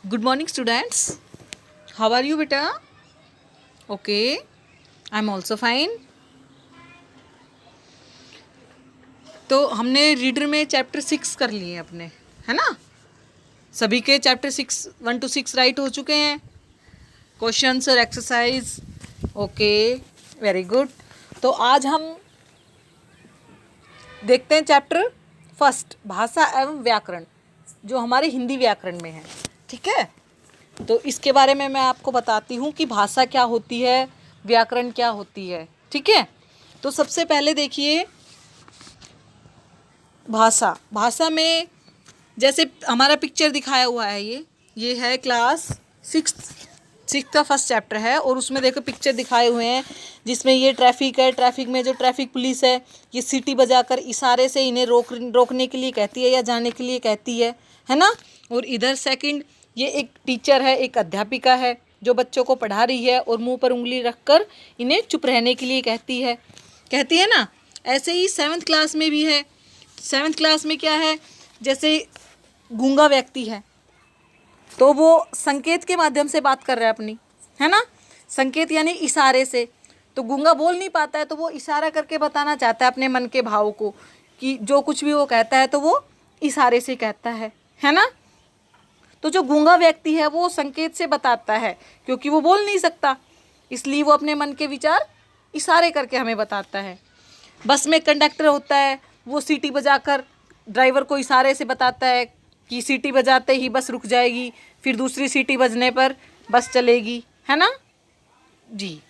Good morning, students. How are you, beta? Okay, I'm also fine. तो हमने reader में chapter 6 कर लिए अपने, है ना? सभी के चैप्टर 6 1 to 6 राइट हो चुके हैं. क्वेश्चंस और एक्सरसाइज. Okay, very good. तो आज हम देखते हैं चैप्टर फर्स्ट, भाषा एवं व्याकरण, जो हमारे हिंदी व्याकरण में है. ठीक है, तो इसके बारे में मैं आपको बताती हूँ कि भाषा क्या होती है, व्याकरण क्या होती है. ठीक है, तो सबसे पहले देखिए भाषा में जैसे हमारा पिक्चर दिखाया हुआ है, ये है क्लास सिक्स का फर्स्ट चैप्टर है. और उसमें देखो पिक्चर दिखाए हुए हैं जिसमें ये ट्रैफिक है. ट्रैफिक में जो ट्रैफिक पुलिस है ये सीटी बजाकर इशारे से इन्हें रोकने के लिए कहती है या जाने के लिए कहती है ना. और इधर सेकंड ये एक टीचर है, एक अध्यापिका है जो बच्चों को पढ़ा रही है और मुंह पर उंगली रखकर इन्हें चुप रहने के लिए कहती है ना. ऐसे ही 7th क्लास में भी है. 7th क्लास में क्या है, जैसे गूंगा व्यक्ति है तो वो संकेत के माध्यम से बात कर रहा है अपनी, है ना. संकेत यानी इशारे से. तो गूंगा बोल नहीं पाता है तो वो इशारा करके बताना चाहता है अपने मन के भाव को, कि जो कुछ भी वो कहता है तो वो इशारे से कहता है ना. तो जो गूंगा व्यक्ति है वो संकेत से बताता है क्योंकि वो बोल नहीं सकता, इसलिए वो अपने मन के विचार इशारे करके हमें बताता है. बस में कंडक्टर होता है, वो सीटी बजाकर ड्राइवर को इशारे से बताता है कि सीटी बजाते ही बस रुक जाएगी, फिर दूसरी सीटी बजने पर बस चलेगी, है ना जी.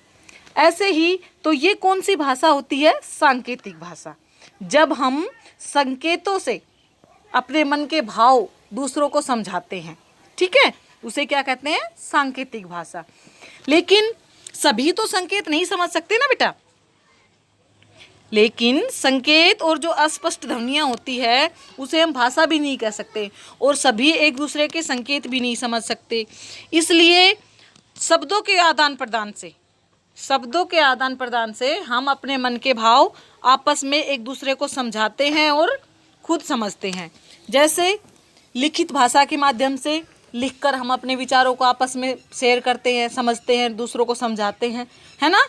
ऐसे ही तो ये कौन सी भाषा होती है, सांकेतिक भाषा. जब हम संकेतों से अपने मन के भाव दूसरों को समझाते हैं, ठीक है, उसे क्या कहते हैं, सांकेतिक भाषा. लेकिन सभी तो संकेत नहीं समझ सकते ना बेटा. लेकिन संकेत और जो अस्पष्ट ध्वनियाँ होती है उसे हम भाषा भी नहीं कह सकते, और सभी एक दूसरे के संकेत भी नहीं समझ सकते. इसलिए शब्दों के आदान प्रदान से हम अपने मन के भाव आपस में एक दूसरे को समझाते हैं और खुद समझते हैं. जैसे लिखित भाषा के माध्यम से लिखकर हम अपने विचारों को आपस में शेयर करते हैं, समझते हैं, दूसरों को समझाते हैं, है ना.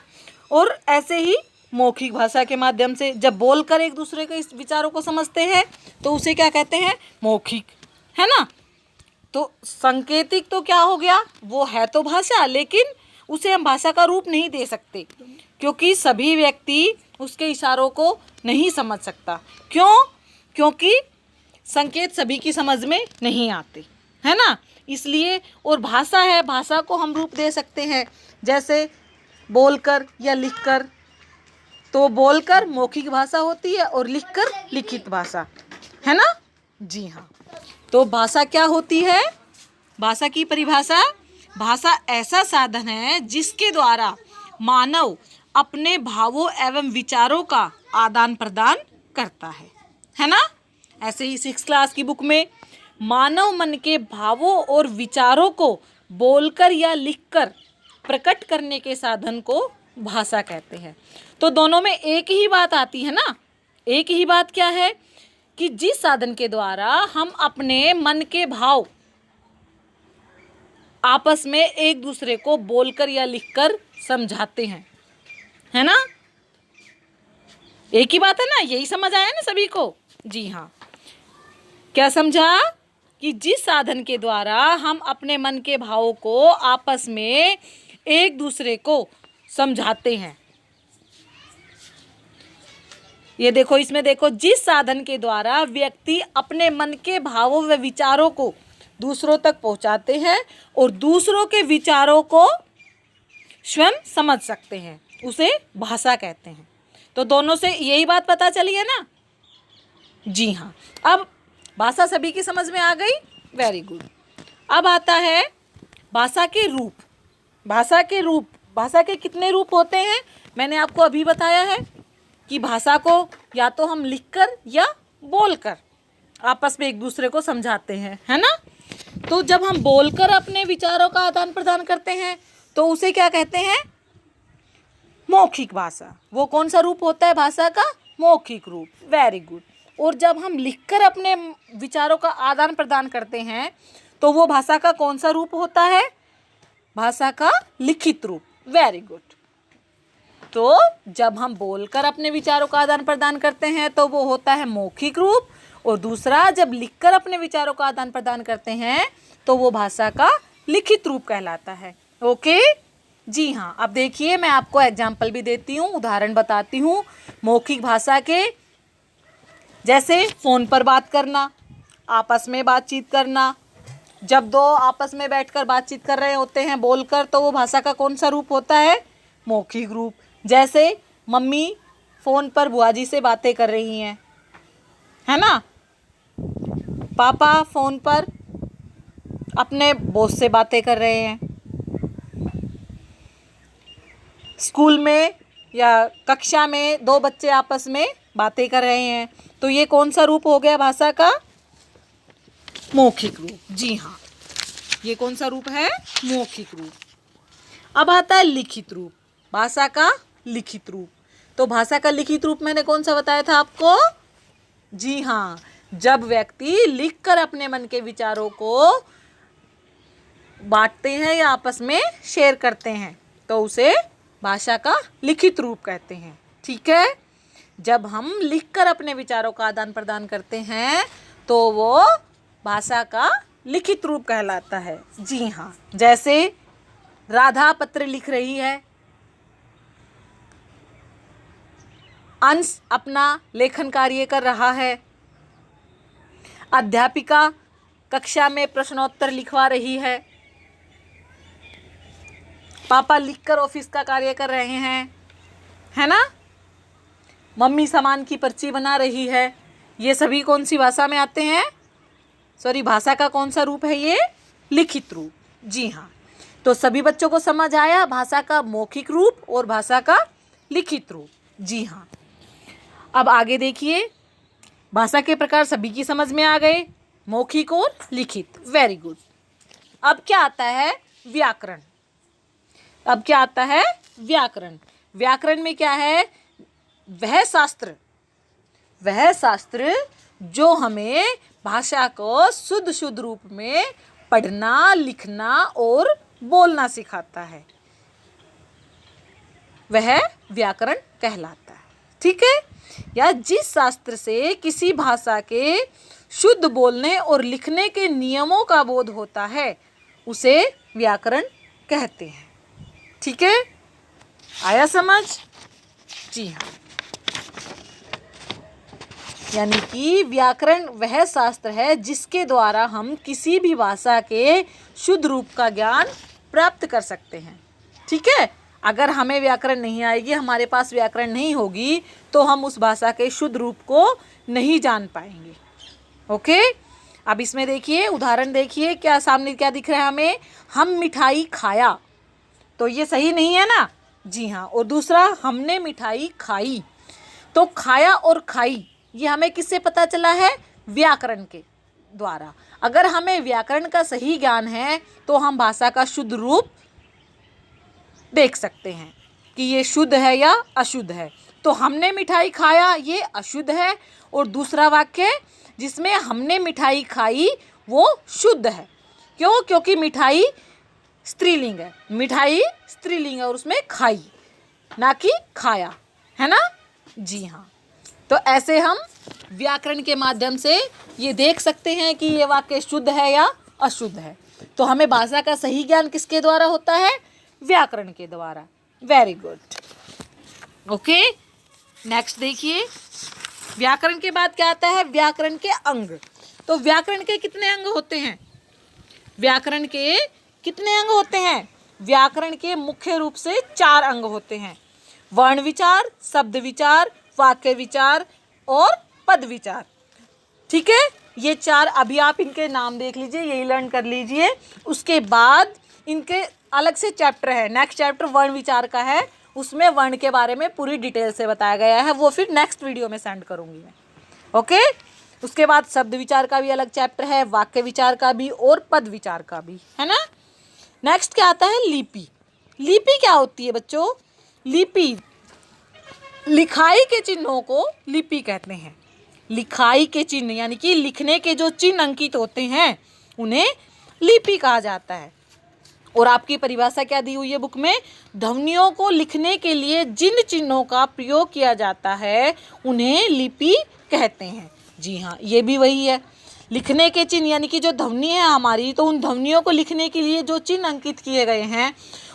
और ऐसे ही मौखिक भाषा के माध्यम से जब बोलकर एक दूसरे के इस विचारों को समझते हैं तो उसे क्या कहते हैं, मौखिक, है ना. तो सांकेतिक तो क्या हो गया, वो है तो भाषा, लेकिन उसे हम भाषा का रूप नहीं दे सकते क्योंकि सभी व्यक्ति उसके इशारों को नहीं समझ सकता. क्योंकि संकेत सभी की समझ में नहीं आते, है ना. इसलिए और भाषा है, भाषा को हम रूप दे सकते हैं जैसे बोलकर या लिखकर. तो बोलकर मौखिक भाषा होती है और लिखकर लिखित भाषा, है ना. जी हाँ, तो भाषा क्या होती है, भाषा की परिभाषा, भाषा ऐसा साधन है जिसके द्वारा मानव अपने भावों एवं विचारों का आदान प्रदान करता है ना. ऐसे ही 6th क्लास की बुक में मानव मन के भावों और विचारों को बोलकर या लिखकर प्रकट करने के साधन को भाषा कहते हैं. तो दोनों में एक ही बात आती है ना. एक ही बात क्या है कि जिस साधन के द्वारा हम अपने मन के भाव आपस में एक दूसरे को बोलकर या लिखकर समझाते हैं, है ना. एक ही बात है ना, यही समझ आया ना सभी को. जी हाँ, क्या समझा कि जिस साधन के द्वारा हम अपने मन के भावों को आपस में एक दूसरे को समझाते हैं. ये देखो, इसमें देखो, जिस साधन के द्वारा व्यक्ति अपने मन के भावों व विचारों को दूसरों तक पहुंचाते हैं और दूसरों के विचारों को स्वयं समझ सकते हैं, उसे भाषा कहते हैं. तो दोनों से यही बात पता चली है ना. जी हाँ, अब भाषा सभी की समझ में आ गई. Very good. अब आता है भाषा के रूप. भाषा के कितने रूप होते हैं, मैंने आपको अभी बताया है कि भाषा को या तो हम लिखकर या बोलकर आपस में एक दूसरे को समझाते हैं, है ना. तो जब हम बोलकर अपने विचारों का आदान प्रदान करते हैं तो उसे क्या कहते हैं, मौखिक भाषा. वो कौन सा रूप होता है भाषा का, मौखिक रूप. Very good. और जब हम लिखकर अपने विचारों का आदान प्रदान करते हैं तो वो भाषा का कौन सा रूप होता है? भाषा का लिखित रूप। Very good. तो जब हम बोलकर अपने विचारों का आदान प्रदान करते हैं तो वो होता है मौखिक रूप, और दूसरा जब लिखकर अपने विचारों का आदान प्रदान करते हैं तो वो भाषा का लिखित रूप कहलाता है। ओके जी हाँ। अब देखिए मैं आपको एग्जाम्पल भी देती हूँ, उदाहरण बताती हूँ मौखिक भाषा के। जैसे फ़ोन पर बात करना, आपस में बातचीत करना। जब दो आपस में बैठकर बातचीत कर रहे होते हैं बोलकर, तो वो भाषा का कौन सा रूप होता है? मौखिक रूप। जैसे मम्मी फ़ोन पर बुआ जी से बातें कर रही हैं, है ना। पापा फ़ोन पर अपने बॉस से बातें कर रहे हैं। स्कूल में या कक्षा में दो बच्चे आपस में बातें कर रहे हैं, तो ये कौन सा रूप हो गया भाषा का? मौखिक रूप। जी हाँ, ये कौन सा रूप है? मौखिक रूप। अब आता है लिखित रूप, भाषा का लिखित रूप। तो भाषा का लिखित रूप मैंने कौन सा बताया था आपको? जी हाँ, जब व्यक्ति लिखकर अपने मन के विचारों को बांटते हैं या आपस में शेयर करते हैं तो उसे भाषा का लिखित रूप कहते हैं। ठीक है, जब हम लिखकर अपने विचारों का आदान प्रदान करते हैं तो वो भाषा का लिखित रूप कहलाता है। जी हाँ, जैसे राधा पत्र लिख रही है, अंश अपना लेखन कार्य कर रहा है, अध्यापिका कक्षा में प्रश्नोत्तर लिखवा रही है, पापा लिखकर ऑफिस का कार्य कर रहे हैं, है ना। मम्मी सामान की पर्ची बना रही है। ये सभी कौन सी भाषा में आते हैं? सॉरी, भाषा का कौन सा रूप है ये? लिखित रूप। जी हाँ, तो सभी बच्चों को समझ आया भाषा का मौखिक रूप और भाषा का लिखित रूप। जी हाँ, अब आगे देखिए, भाषा के प्रकार सभी की समझ में आ गए, मौखिक और लिखित। Very good. अब क्या आता है? व्याकरण। अब क्या आता है? व्याकरण। व्याकरण में क्या है? वह शास्त्र जो हमें भाषा को शुद्ध शुद्ध रूप में पढ़ना, लिखना और बोलना सिखाता है, वह व्याकरण कहलाता है। ठीक है, या जिस शास्त्र से किसी भाषा के शुद्ध बोलने और लिखने के नियमों का बोध होता है उसे व्याकरण कहते हैं। ठीक है, आया समझ? जी हाँ, यानी कि व्याकरण वह शास्त्र है जिसके द्वारा हम किसी भी भाषा के शुद्ध रूप का ज्ञान प्राप्त कर सकते हैं। ठीक है, अगर हमें व्याकरण नहीं आएगी, हमारे पास व्याकरण नहीं होगी, तो हम उस भाषा के शुद्ध रूप को नहीं जान पाएंगे। ओके, अब इसमें देखिए उदाहरण देखिए, क्या सामने क्या दिख रहा है हमें? हम मिठाई खाया, तो ये सही नहीं है ना। जी हाँ, और दूसरा हमने मिठाई खाई, तो खाया और खाई ये हमें किससे पता चला है? व्याकरण के द्वारा। अगर हमें व्याकरण का सही ज्ञान है तो हम भाषा का शुद्ध रूप देख सकते हैं कि ये शुद्ध है या अशुद्ध है। तो हमने मिठाई खाया ये अशुद्ध है, और दूसरा वाक्य जिसमें हमने मिठाई खाई वो शुद्ध है। क्यों? क्योंकि मिठाई स्त्रीलिंग है, मिठाई स्त्रीलिंग है और उसमें खाई ना कि खाया, है ना। जी हाँ, तो ऐसे हम व्याकरण के माध्यम से ये देख सकते हैं कि ये वाक्य शुद्ध है या अशुद्ध है। तो हमें भाषा का सही ज्ञान किसके द्वारा होता है? व्याकरण के द्वारा। Very good. ओके, नेक्स्ट देखिए, व्याकरण के बाद क्या आता है? व्याकरण के अंग। तो व्याकरण के कितने अंग होते हैं? व्याकरण के कितने अंग होते हैं? व्याकरण के मुख्य रूप से 4 अंग होते हैं: वर्ण विचार, शब्द विचार, वाक्य विचार और पद विचार। ठीक है, ये 4 अभी आप इनके नाम देख लीजिए, यही लर्न कर लीजिए। उसके बाद इनके अलग से चैप्टर है, नेक्स्ट चैप्टर वर्ण विचार का है, उसमें वर्ण के बारे में पूरी डिटेल से बताया गया है, वो फिर नेक्स्ट वीडियो में सेंड करूँगी मैं। ओके, उसके बाद शब्द विचार का भी अलग चैप्टर है, वाक्य विचार का भी और पद विचार का भी, है ना। नेक्स्ट क्या आता है? लिपि। लिपि क्या होती है बच्चों? लिपि लिखाई के चिन्हों को लिपि कहते हैं। लिखाई के चिन्ह यानी कि लिखने के जो चिन्ह अंकित होते हैं उन्हें लिपि कहा जाता है। और आपकी परिभाषा क्या दी हुई है बुक में? ध्वनियों को लिखने के लिए जिन चिन्हों का प्रयोग किया जाता है उन्हें लिपि कहते हैं। जी हाँ, ये भी वही है। लिखने के चिन्ह यानी कि जो ध्वनि है हमारी, तो उन ध्वनियों को लिखने के लिए जो चिन्ह अंकित किए गए हैं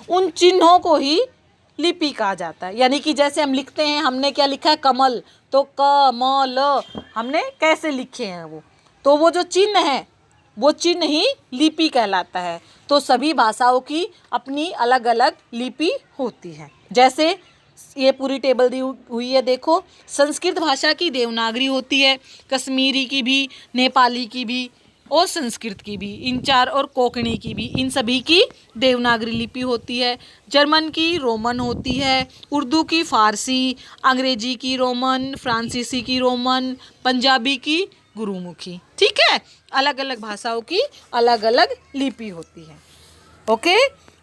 उन चिन्हों को ही लिपि कहा जाता है। यानी कि जैसे हम लिखते हैं, हमने क्या लिखा है? कमल, तो क म ल हमने कैसे लिखे हैं वो, तो वो जो चिन्ह है वो चिन्ह ही लिपि कहलाता है। तो सभी भाषाओं की अपनी अलग अलग लिपि होती है। जैसे ये पूरी टेबल दी हुई है, देखो। संस्कृत भाषा की देवनागरी होती है, कश्मीरी की भी, नेपाली की भी और संस्कृत की भी, इन चार, और कोंकणी की भी, इन सभी की देवनागरी लिपि होती है। जर्मन की रोमन होती है, उर्दू की फ़ारसी, अंग्रेजी की रोमन, फ्रांसीसी की रोमन, पंजाबी की गुरुमुखी। ठीक है, अलग अलग भाषाओं की अलग अलग लिपि होती है। ओके,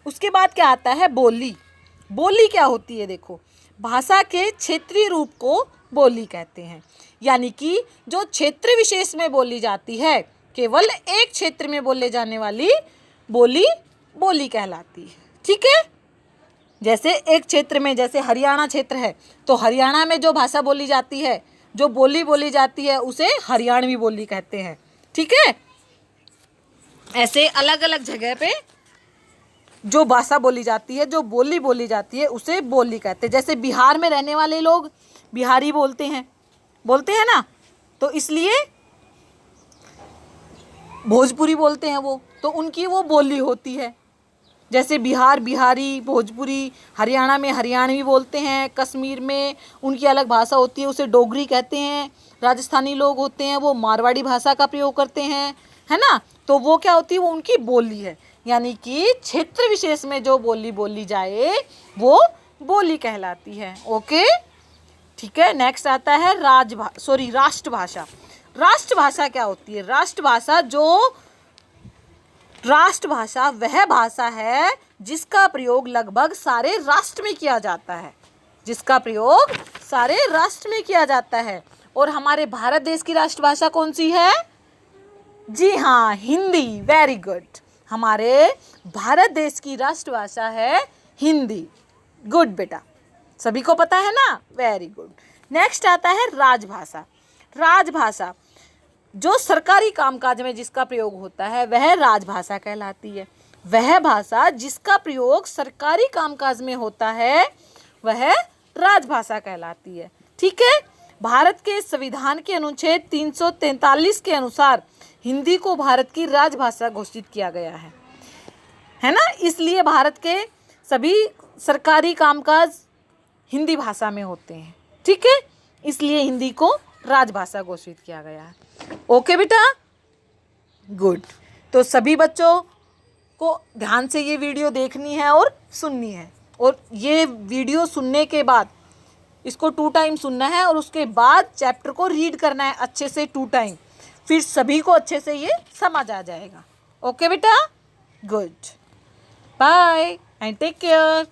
उसके बाद क्या आता है? बोली। बोली क्या होती है? देखो, भाषा के क्षेत्रीय रूप को बोली कहते हैं। यानी कि जो क्षेत्र विशेष में बोली जाती है, केवल एक क्षेत्र में बोले जाने वाली बोली बोली कहलाती है। ठीक है, जैसे एक क्षेत्र में, जैसे हरियाणा क्षेत्र है, तो हरियाणा में जो भाषा बोली जाती है, जो बोली बोली जाती है, उसे हरियाणवी बोली कहते हैं। ठीक है, ऐसे अलग अलग जगह पे जो भाषा बोली जाती है, जो बोली बोली जाती है, उसे बोली कहते हैं। जैसे बिहार में रहने वाले लोग बिहारी बोलते हैं ना, तो इसलिए भोजपुरी बोलते हैं वो, तो उनकी वो बोली होती है। जैसे बिहार बिहारी, भोजपुरी, हरियाणा में हरियाणवी बोलते हैं, कश्मीर में उनकी अलग भाषा होती है, उसे डोगरी कहते हैं। राजस्थानी लोग होते हैं, वो मारवाड़ी भाषा का प्रयोग करते हैं, है ना। तो वो क्या होती है? वो उनकी बोली है। यानी कि क्षेत्र विशेष में जो बोली बोली जाए वो बोली कहलाती है। ओके, ठीक है। नेक्स्ट आता है राष्ट्रभाषा। राष्ट्रभाषा क्या होती है? राष्ट्रभाषा वह भाषा है जिसका प्रयोग लगभग सारे राष्ट्र में किया जाता है, और हमारे भारत देश की राष्ट्रभाषा कौन सी है? जी हाँ, हिंदी। Very good. हमारे भारत देश की राष्ट्रभाषा है हिंदी। गुड बेटा, सभी को पता है ना? Very good. नेक्स्ट आता है राजभाषा। राजभाषा जो सरकारी कामकाज में जिसका प्रयोग होता है वह राजभाषा कहलाती है। वह भाषा जिसका प्रयोग सरकारी कामकाज में होता है वह राजभाषा कहलाती है। ठीक है, भारत के संविधान के अनुच्छेद 343 के अनुसार हिंदी को भारत की राजभाषा घोषित किया गया है ना। इसलिए भारत के सभी सरकारी कामकाज हिंदी भाषा में होते हैं। ठीक है, इसलिए हिंदी को राजभाषा घोषित किया गया है। ओके बेटा, गुड। तो सभी बच्चों को ध्यान से ये वीडियो देखनी है और सुननी है, और ये वीडियो सुनने के बाद इसको 2 टाइम सुनना है, और उसके बाद चैप्टर को रीड करना है अच्छे से 2 टाइम। फिर सभी को अच्छे से ये समझ आ जाएगा। ओके बेटा, good. Bye and take care.